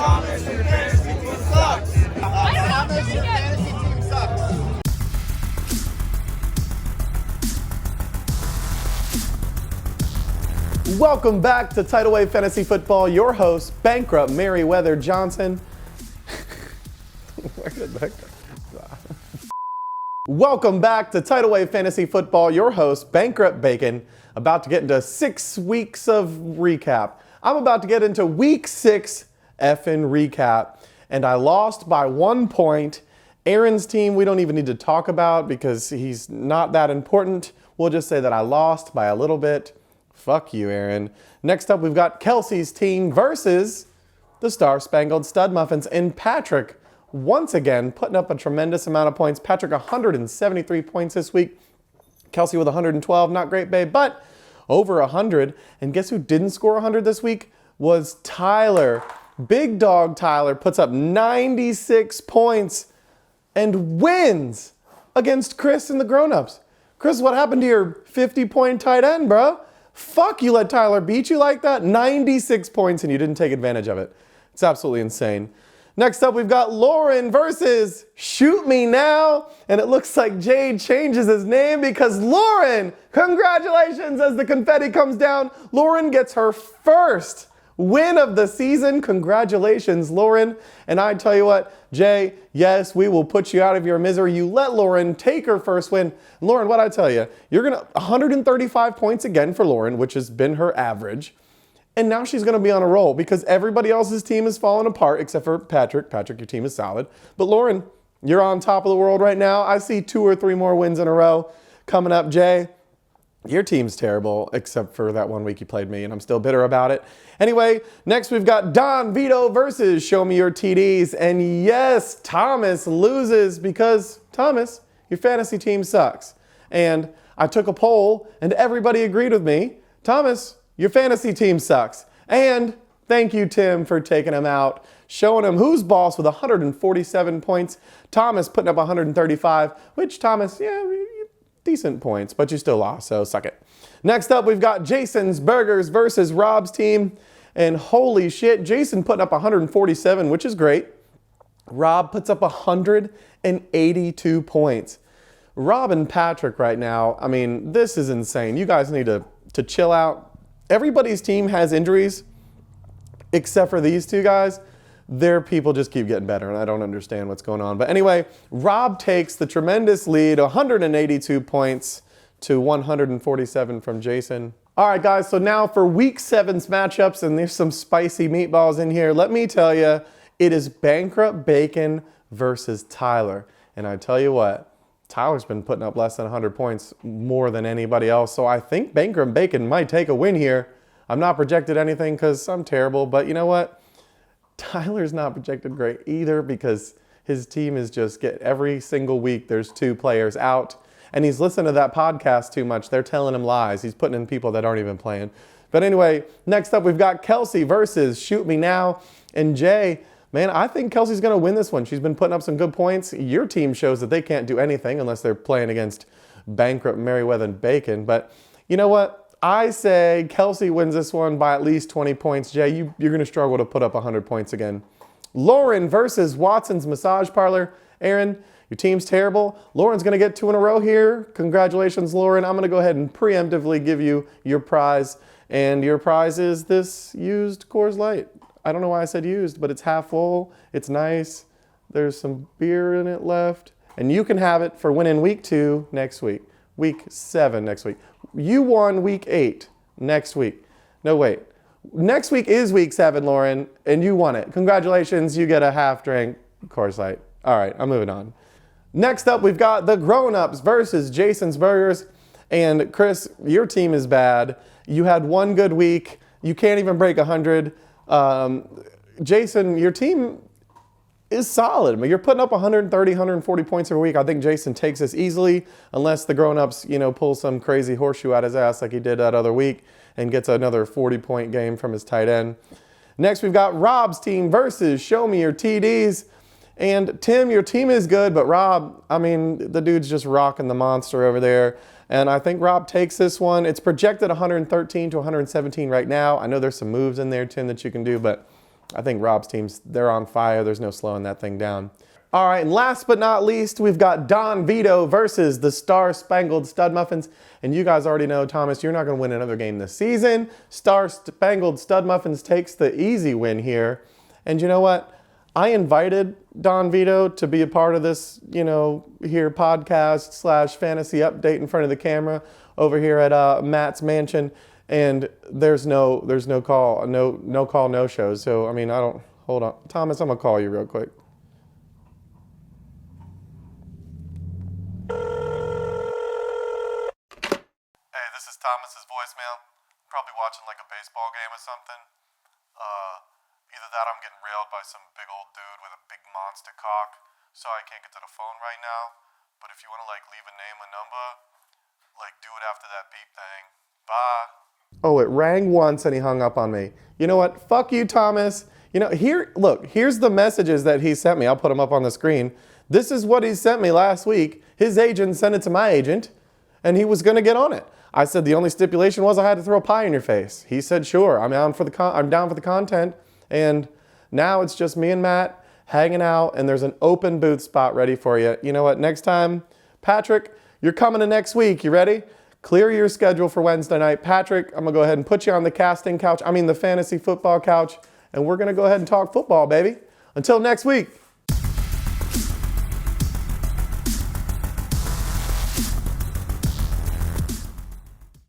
Thomas, your fantasy team sucks. Thomas, your fantasy team sucks. Welcome back to Tidal Wave Fantasy Football. Your host, Bankrupt Meriwether Johnson. Where did that go? Welcome back to Tidal Wave Fantasy Football. Your host, Bankrupt Bacon, about to get into 6 weeks of recap. I'm about to get into week 6 effing recap, and I lost by 1 point. Aaron's team, we don't even need to talk about because he's not that important. We'll just say that I lost by a little bit. Fuck you, Aaron. Next up, we've got Kelsey's team versus the Star Spangled Stud Muffins, and Patrick once again putting up a tremendous amount of points. Patrick 173 points this week. Kelsey with 112, not great, babe, but over 100. And guess who didn't score 100 this week? Was Tyler. Big dog Tyler puts up 96 points and wins against Chris and the grown-ups. Chris, what happened to your 50-point tight end, bro? Fuck, you let Tyler beat you like that? 96 points and you didn't take advantage of it. It's absolutely insane. Next up, we've got Lauren versus Shoot Me Now. And it looks like Jade changes his name because Lauren, congratulations, as the confetti comes down. Lauren gets her first win of the season. Congratulations, Lauren. And I tell you what, Jay, yes, we will put you out of your misery. You let Lauren take her first win. Lauren, what I tell you, you're going to 135 points again for Lauren, which has been her average. And now she's going to be on a roll because everybody else's team is falling apart except for Patrick. Patrick, your team is solid. But Lauren, you're on top of the world right now. I see 2 or 3 more wins in a row coming up. Jay, your team's terrible except for that 1 week you played me, and I'm still bitter about it. Anyway, next we've got Don Vito versus Show Me Your TDs. And yes, Thomas loses because, Thomas, your fantasy team sucks. And I took a poll and everybody agreed with me. Thomas, your fantasy team sucks. And thank you, Tim, for taking him out, showing him who's boss with 147 points. Thomas putting up 135, which Thomas, yeah, decent points, but you still lost, so suck it. Next up, we've got Jason's Burgers versus Rob's team. And holy shit, Jason putting up 147, which is great. Rob puts up 182 points. Rob and Patrick right now, I mean, this is insane. You guys need to chill out. Everybody's team has injuries, except for these two guys. Their people just keep getting better, and I don't understand what's going on. But anyway, Rob takes the tremendous lead, 182 points to 147 from Jason. All right, guys, so now for Week 7's matchups, and there's some spicy meatballs in here. Let me tell you, it is Bankrupt Bacon versus Tyler. And I tell you what, Tyler's been putting up less than 100 points more than anybody else. So I think Bankrupt Bacon might take a win here. I'm not projected anything because I'm terrible. But you know what? Tyler's not projected great either because his team is just every single week there's 2 players out. And he's listening to that podcast too much. They're telling him lies. He's putting in people that aren't even playing. But anyway, next up we've got Kelsey versus Shoot Me Now. And Jay, man, I think Kelsey's going to win this one. She's been putting up some good points. Your team shows that they can't do anything unless they're playing against Bankrupt Meriwether and Bacon. But you know what? I say Kelsey wins this one by at least 20 points. Jay, you're going to struggle to put up 100 points again. Lauren versus Watson's Massage Parlor. Aaron, your team's terrible. Lauren's going to get 2 in a row here. Congratulations, Lauren. I'm going to go ahead and preemptively give you your prize. And your prize is this used Coors Light. I don't know why I said used, but it's half full. It's nice. There's some beer in it left. And you can have it for winning Week 2 next week. Week 7 next week. You won Week 8 next week. No, wait. Next week is Week 7, Lauren, and you won it. Congratulations. You get a half drink Coors Light. All right, I'm moving on. Next up, we've got the Grown-Ups versus Jason's Burgers. And Chris, your team is bad. You had 1 good week. You can't even break 100. Jason, your team is solid. I mean, you're putting up 130, 140 points every week. I think Jason takes this easily unless the Grown-Ups, pull some crazy horseshoe out his ass like he did that other week and gets another 40-point game from his tight end. Next, we've got Rob's team versus Show Me Your TDs. And Tim, your team is good, but Rob, I mean, the dude's just rocking the monster over there. And I think Rob takes this one. It's projected 113 to 117 right now. I know there's some moves in there, Tim, that you can do, but I think Rob's teams, they're on fire. There's no slowing that thing down. All right, and last but not least, we've got Don Vito versus the Star Spangled Stud Muffins. And you guys already know, Thomas, you're not going to win another game this season. Star Spangled Stud Muffins takes the easy win here. And you know what? I invited Don Vito to be a part of this, here podcast / fantasy update in front of the camera over here at Matt's mansion. And there's no call, no shows. So, I mean, hold on. Thomas, I'm going to call you real quick. Hey, this is Thomas's voicemail. Probably watching like a baseball game or something. Either that or I'm getting railed by some big old dude with a big monster cock. Sorry, I can't get to the phone right now. But if you want to like leave a name and number, like do it after that beep thing. Bye. Oh, it rang once and he hung up on me. You know what? Fuck you, Thomas. Here's the messages that he sent me. I'll put them up on the screen. This is what he sent me last week. His agent sent it to my agent, and he was going to get on it. I said the only stipulation was I had to throw a pie in your face. He said, sure, I'm down for the content. And now it's just me and Matt hanging out, and there's an open booth spot ready for you. You know what? Next time, Patrick, you're coming to next week. You ready? Clear your schedule for Wednesday night. Patrick, I'm going to go ahead and put you on the the fantasy football couch, and we're going to go ahead and talk football, baby. Until next week.